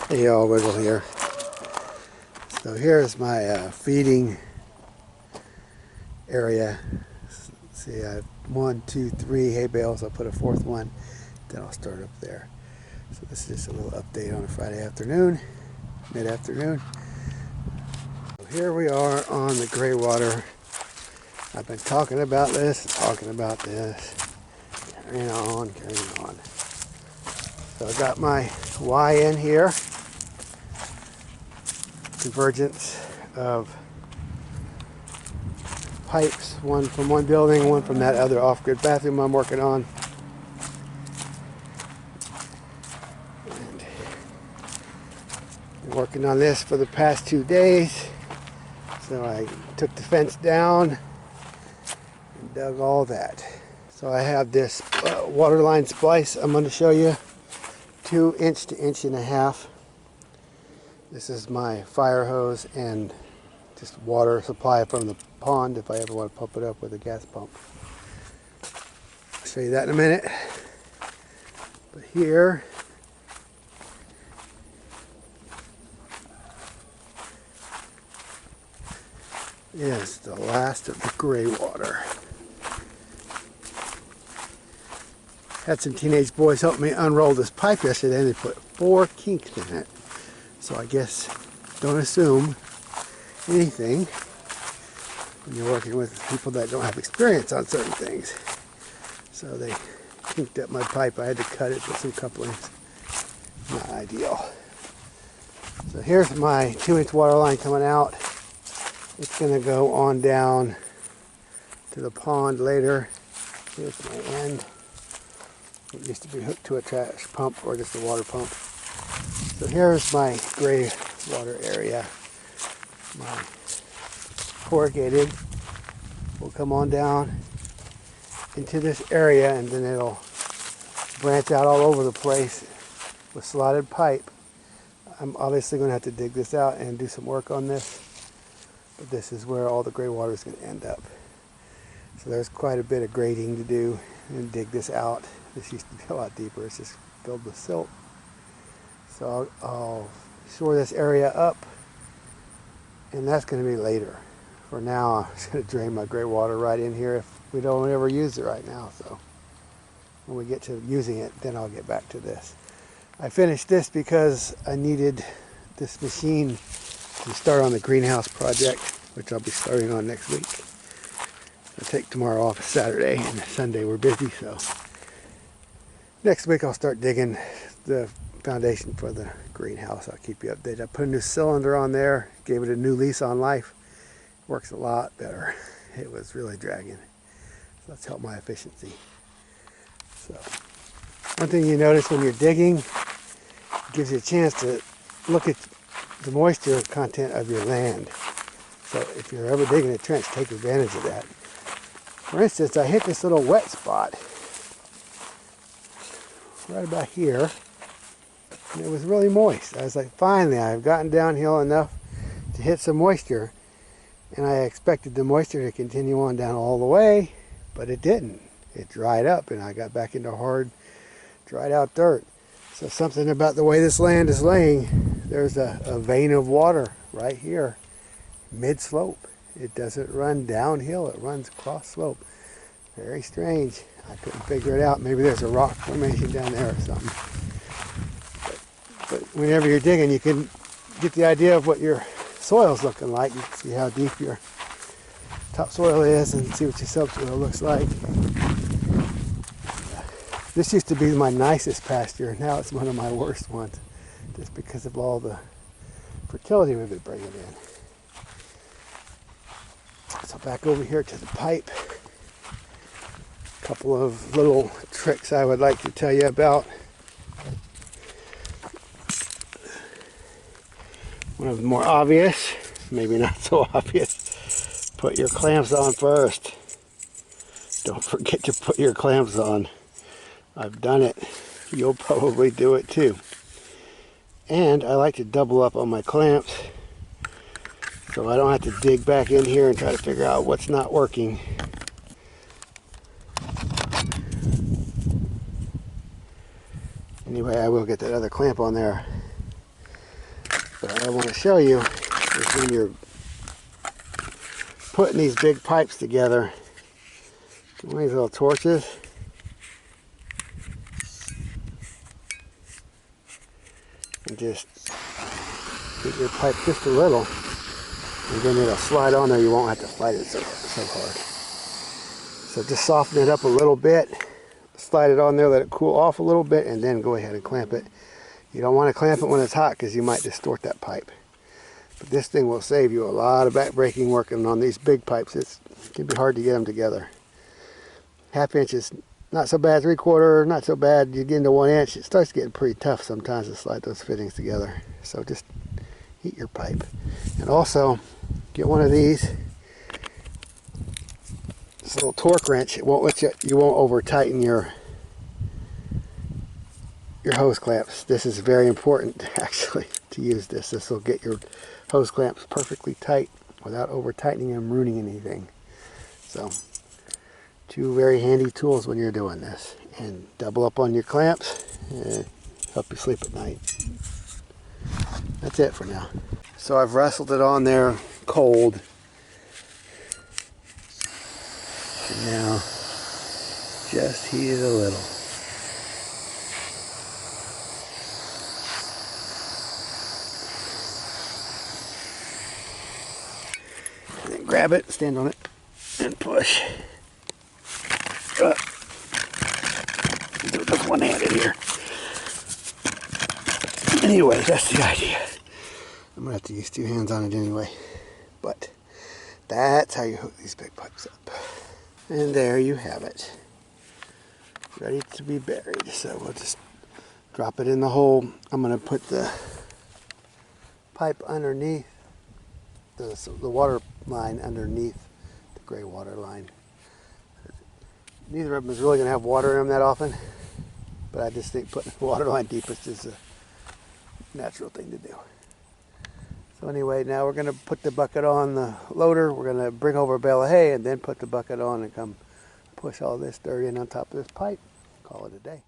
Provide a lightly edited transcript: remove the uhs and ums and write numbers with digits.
Hey y'all, Wiggle here. So here's my feeding area. See, I have 1, 2, 3 hay bales. I'll put a fourth one, then I'll start up there. So this is just a little update on a Friday afternoon, mid-afternoon. So here we are on the Greywater. I've been talking about this, carrying on. So I got my Y in here. Convergence of pipes, one from one building, one from that other off-grid bathroom I'm working on. And been working on this for the past 2 days. So I took the fence down and dug all that. So I have this Waterline Splice I'm going to show you, 2 inch to 1.5 inches. This is my fire hose and just water supply from the pond if I ever want to pump it up with a gas pump. I'll show you that in a minute. But here is the last of the Greywater. Had some teenage boys help me unroll this pipe yesterday and they put 4 kinks in it. So I guess don't assume anything when you're working with people that don't have experience on certain things. So they kinked up my pipe. I had to cut it with some couplings. Not ideal. So here's my 2-inch water line coming out. It's going to go on down to the pond later. Here's my end. It used to be hooked to a trash pump or just a water pump. So here's my Greywater area. My corrugated will come on down into this area and then it'll branch out all over the place with slotted pipe. I'm obviously going to have to dig this out and do some work on this, but this is where all the Greywater is going to end up. So there's quite a bit of grading to do and dig this out. This used to be a lot deeper. It's just filled with silt. So I'll shore this area up, and that's going to be later. For now, I'm just going to drain my Greywater right in here if we don't ever use it right now. So when we get to using it, then I'll get back to this. I finished this because I needed this machine to start on the greenhouse project, which I'll be starting on next week. I'll take tomorrow off, Saturday, and Sunday we're busy. So next week I'll start digging the foundation for the greenhouse. I'll keep you updated. I put a new cylinder on there, gave it a new lease on life. Works a lot better. It was really dragging. So that's helped my efficiency. So one thing you notice when you're digging, it gives you a chance to look at the moisture content of your land. So if you're ever digging a trench, take advantage of that. For instance, I hit this little wet spot right about here. And it was really moist. I was like, finally, I've gotten downhill enough to hit some moisture. And I expected the moisture to continue on down all the way, but it didn't. It dried up and I got back into hard, dried out dirt. So something about the way this land is laying, there's a vein of water right here, mid-slope. It doesn't run downhill, it runs across slope. Very strange. I couldn't figure it out. Maybe there's a rock formation down there or something. But whenever you're digging, you can get the idea of what your soil's looking like. You can see how deep your topsoil is and see what your subsoil looks like. This used to be my nicest pasture. Now it's one of my worst ones, just because of all the fertility we've been bringing in. So back over here to the pipe. A couple of little tricks I would like to tell you about. One of the more obvious, maybe not so obvious, put your clamps on first. Don't forget to put your clamps on. I've done it. You'll probably do it too. And I like to double up on my clamps so I don't have to dig back in here and try to figure out what's not working. Anyway, I will get that other clamp on there. So what I want to show you is when you're putting these big pipes together, one of these little torches, and just get your pipe just a little, and then it'll slide on there. You won't have to fight it so hard. So just soften it up a little bit, slide it on there, let it cool off a little bit, and then go ahead and clamp it. You don't want to clamp it when it's hot because you might distort that pipe. But this thing will save you a lot of back breaking working on these big pipes. It can be hard to get them together. 1/2 inch is not so bad, 3/4 not so bad. You get into 1 inch, it starts getting pretty tough sometimes to slide those fittings together. So just heat your pipe. And also get one of these. This little torque wrench. It won't let you won't over tighten your hose clamps. This is very important actually to use this. This will get your hose clamps perfectly tight without over tightening them, ruining anything. So 2 very handy tools when you're doing this. And double up on your clamps and help you sleep at night. That's it for now. So I've wrestled it on there cold. And now just heat it a little. And then grab it, stand on it, and push. Do it with one-handed here. Anyway, that's the idea. I'm gonna have to use 2 hands on it anyway. But that's how you hook these big pipes up. And there you have it. Ready to be buried. So we'll just drop it in the hole. I'm gonna put the pipe underneath, the water line underneath the Greywater line. Neither of them is really going to have water in them that often, but I just think putting the water line deepest is a natural thing to do. So anyway, now we're going to put the bucket on the loader. We're going to bring over a bale of hay and then put the bucket on and come push all this dirt in on top of this pipe. Call it a day.